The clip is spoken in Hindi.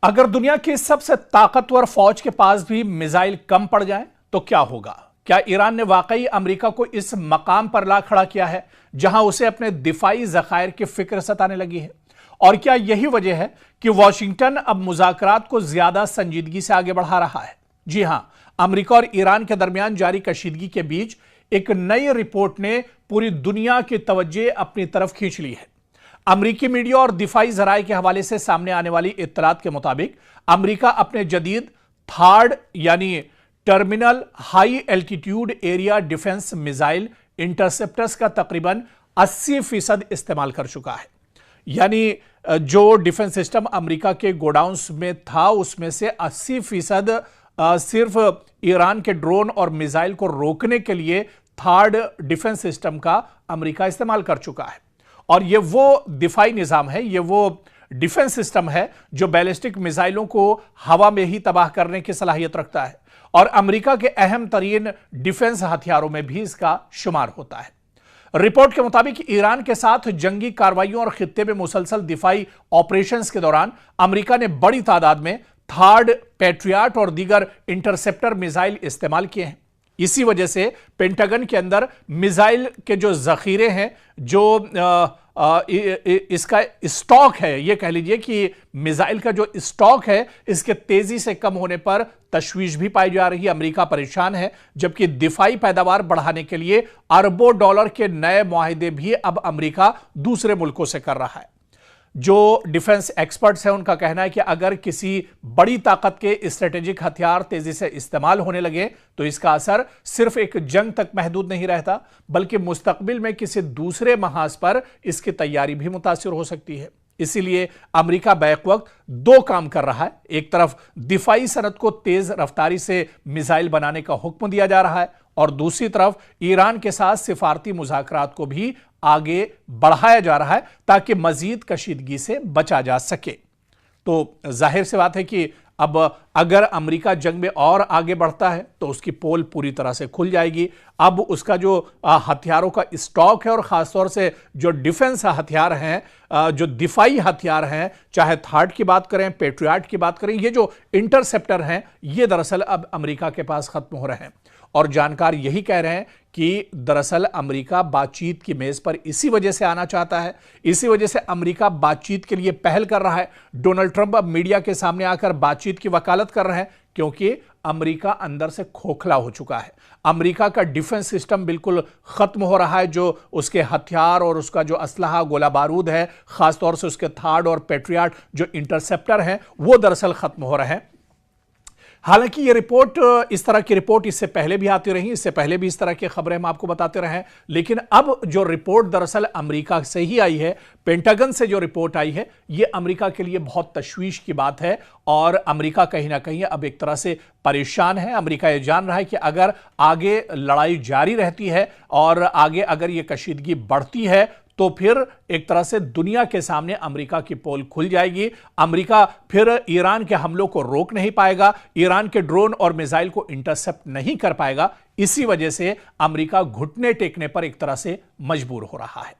अगर दुनिया की सबसे ताकतवर फौज के पास भी मिसाइल कम पड़ जाएं तो क्या होगा? क्या ईरान ने वाकई अमेरिका को इस मकाम पर ला खड़ा किया है जहां उसे अपने दिफाई ज़खायर की फिक्र सताने लगी है? और क्या यही वजह है कि वॉशिंगटन अब मुज़ाकरात को ज्यादा संजीदगी से आगे बढ़ा रहा है? जी हां, अमेरिका और ईरान के दरमियान जारी कशीदगी के बीच एक नई रिपोर्ट ने पूरी दुनिया की तवज्जो अपनी तरफ खींच ली है। अमरीकी मीडिया और दिफाई जराये के हवाले से सामने आने वाली इत्तलात के मुताबिक अमरीका अपने जदीद थार्ड यानी terminal high altitude area defence missile interceptors का तकरीबन 80% इस्तेमाल कर चुका है। यानी जो डिफेंस सिस्टम अमरीका के गोडाउन्स में था उसमें से 80% सिर्फ ईरान के ड्रोन और मिसाइल को रोकने के लिए थर्ड डिफेंस सिस्टम का अमरीका इस्तेमाल कर चुका है। और यह वो दिफाई निजाम है, यह वो डिफेंस सिस्टम है जो बैलिस्टिक मिसाइलों को हवा में ही तबाह करने की सलाहियत रखता है और अमेरिका के अहम तरीन डिफेंस हथियारों में भी इसका शुमार होता है। रिपोर्ट के मुताबिक ईरान के साथ जंगी कार्रवाइयों और खित्ते में मुसलसल दिफाई ऑपरेशंस के दौरान अमेरिका ने बड़ी तादाद में थर्ड पैट्रियट और दीगर इंटरसेप्टर मिसाइल इस्तेमाल किए हैं। इसी वजह से पेंटागन के अंदर मिसाइल के जो जखीरे हैं, जो इसका स्टॉक है, यह कह लीजिए कि मिसाइल का जो स्टॉक है इसके तेजी से कम होने पर तशवीश भी पाई जा रही है। अमेरिका परेशान है, जबकि दिफाई पैदावार बढ़ाने के लिए अरबों डॉलर के नए मुआहदे भी अब अमेरिका दूसरे मुल्कों से कर रहा है। जो डिफेंस एक्सपर्ट्स हैं उनका कहना है कि अगर किसी बड़ी ताकत के स्ट्रेटेजिक हथियार तेजी से इस्तेमाल होने लगे तो इसका असर सिर्फ एक जंग तक महदूद नहीं रहता, बल्कि मुस्तकबिल में किसी दूसरे महाज पर इसकी तैयारी भी मुतासिर हो सकती है। इसीलिए अमेरिका बैक वक्त दो काम कर रहा है। एक तरफ दिफाई सनत को तेज रफ्तारी से मिसाइल बनाने का हुक्म दिया जा रहा है और दूसरी तरफ ईरान के साथ सिफारती मुज़ाकरात को भी आगे बढ़ाया जा रहा है ताकि मजीद कशीदगी से बचा जा सके। तो जाहिर सी बात है कि अब अगर अमेरिका जंग में और आगे बढ़ता है तो उसकी पोल पूरी तरह से खुल जाएगी। अब उसका जो हथियारों का स्टॉक है और ख़ासतौर से जो डिफेंस हथियार हैं, जो दिफाई हथियार हैं, चाहे थर्ड की बात करें, पैट्रियट की बात करें, ये जो इंटरसेप्टर हैं ये दरअसल अब अमेरिका के पास ख़त्म हो रहे हैं। और जानकार यही कह रहे हैं कि दरअसल अमेरिका बातचीत की मेज पर इसी वजह से आना चाहता है, इसी वजह से अमेरिका बातचीत के लिए पहल कर रहा है। डोनाल्ड ट्रंप अब मीडिया के सामने आकर बातचीत की वकालत कर रहे हैं क्योंकि अमेरिका अंदर से खोखला हो चुका है। अमेरिका का डिफेंस सिस्टम बिल्कुल खत्म हो रहा है। जो उसके हथियार और उसका जो असलहा गोला बारूद है, खासतौर से उसके थर्ड और पैट्रियट जो इंटरसेप्टर हैं, वो दरअसल खत्म हो रहे हैं। हालांकि ये रिपोर्ट, इस तरह की रिपोर्ट इससे पहले भी आती रही, इससे पहले भी इस तरह की खबरें हम आपको बताते रहे हैं, लेकिन अब जो रिपोर्ट दरअसल अमेरिका से ही आई है, पेंटागन से जो रिपोर्ट आई है, ये अमेरिका के लिए बहुत तशवीश की बात है और अमेरिका कहीं ना कहीं अब एक तरह से परेशान है। अमेरिका ये जान रहा है कि अगर आगे लड़ाई जारी रहती है और आगे अगर ये कशीदगी बढ़ती है तो फिर एक तरह से दुनिया के सामने अमेरिका की पोल खुल जाएगी। अमेरिका फिर ईरान के हमलों को रोक नहीं पाएगा, ईरान के ड्रोन और मिसाइल को इंटरसेप्ट नहीं कर पाएगा। इसी वजह से अमेरिका घुटने टेकने पर एक तरह से मजबूर हो रहा है।